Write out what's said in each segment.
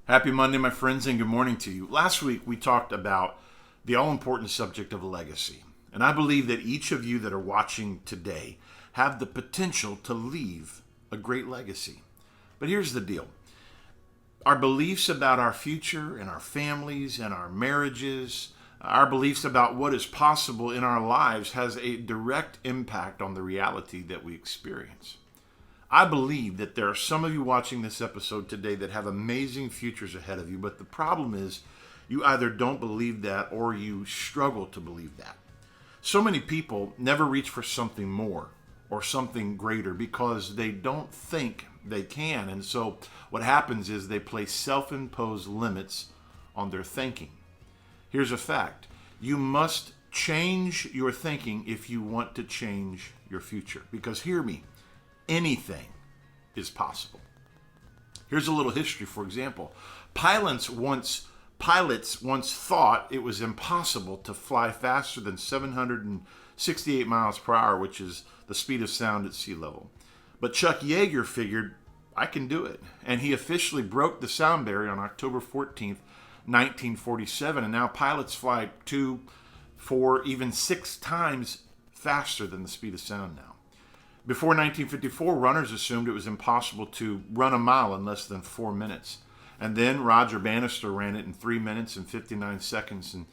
Happy Monday, my friends, and good morning to you. Last week, we talked about the all-important subject of legacy. And I believe that each of you that are watching today have the potential to leave a great legacy. But here's the deal. Our beliefs about our future and our families and our marriages, our beliefs about what is possible in our lives has a direct impact on the reality that we experience. I believe that there are some of you watching this episode today that have amazing futures ahead of you, but the problem is you either don't believe that or you struggle to believe that. So many people never reach for something more or something greater because they don't think they can. And so what happens is they place self-imposed limits on their thinking. Here's a fact. You must change your thinking if you want to change your future. Because hear me, anything is possible. Here's a little history, for example. Pilots once thought it was impossible to fly faster than 768 miles per hour, which is the speed of sound at sea level. But Chuck Yeager figured, I can do it. And he officially broke the sound barrier on October 14th, 1947. And now pilots fly 2, 4, even 6 times faster than the speed of sound now. Before 1954, runners assumed it was impossible to run a mile in less than 4 minutes. And then Roger Bannister ran it in 3 minutes and 59 seconds, and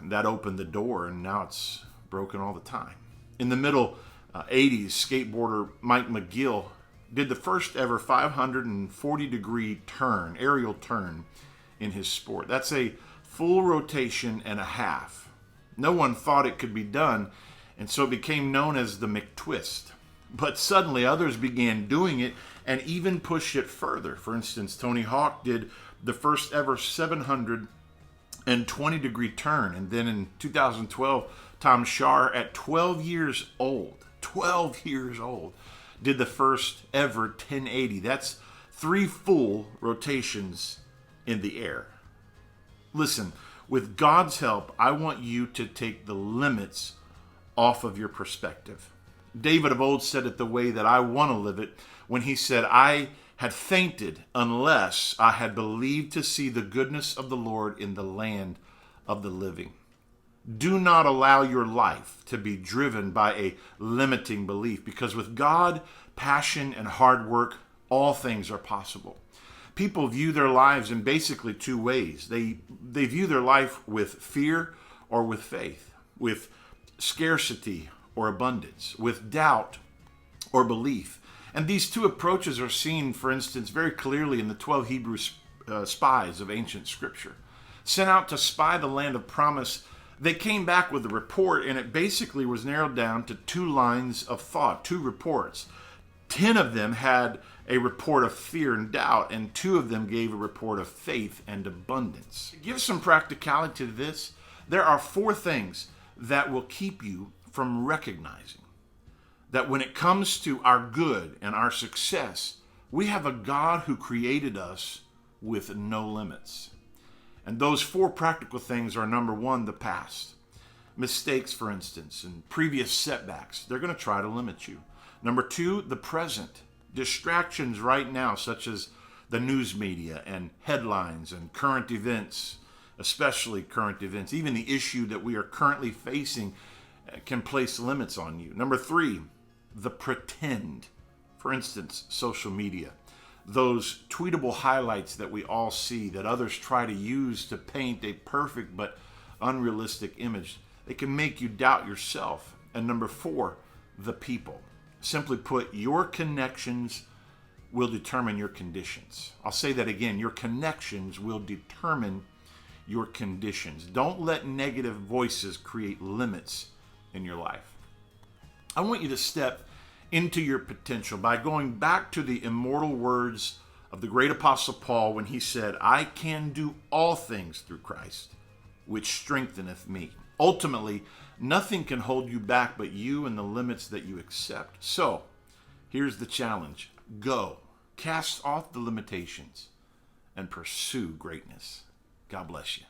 that opened the door, and now it's broken all the time. In the middle 80s, skateboarder Mike McGill did the first ever 540-degree turn, aerial turn, in his sport. That's a full rotation and a half. No one thought it could be done, and so it became known as the McTwist. But suddenly others began doing it and even pushed it further. For instance, Tony Hawk did the first ever 720-degree turn. And then in 2012, Tom Schaar, at 12 years old, did the first ever 1080. That's 3 full rotations in the air. Listen, with God's help, I want you to take the limits off of your perspective. David of old said it the way that I want to live it when he said, I had fainted unless I had believed to see the goodness of the Lord in the land of the living. Do not allow your life to be driven by a limiting belief, because with God, passion, and hard work, all things are possible. People view their lives in basically 2 ways. They view their life with fear or with faith, with scarcity or abundance, with doubt or belief. And these 2 approaches are seen, for instance, very clearly in the 12 Hebrew spies of ancient scripture. Sent out to spy the land of promise, they came back with a report, and it basically was narrowed down to 2 lines of thought, 2 reports. 10 of them had a report of fear and doubt, and 2 of them gave a report of faith and abundance. To give some practicality to this, there are 4 things that will keep you from recognizing that when it comes to our good and our success, we have a God who created us with no limits. And those 4 practical things are, number 1, the past. Mistakes, for instance, and previous setbacks, they're going to try to limit you. Number 2, the present. Distractions right now, such as the news media and headlines and current events, especially current events, even the issue that we are currently facing can place limits on you. Number 3, the pretend. For instance, social media. Those tweetable highlights that we all see that others try to use to paint a perfect but unrealistic image. They can make you doubt yourself. And number 4, the people. Simply put, your connections will determine your conditions. I'll say that again. Your connections will determine your conditions. Don't let negative voices create limits in your life. I want you to step into your potential by going back to the immortal words of the great apostle Paul when he said, I can do all things through Christ, which strengtheneth me. Ultimately, nothing can hold you back but you and the limits that you accept. So, here's the challenge. Go. Cast off the limitations and pursue greatness. God bless you.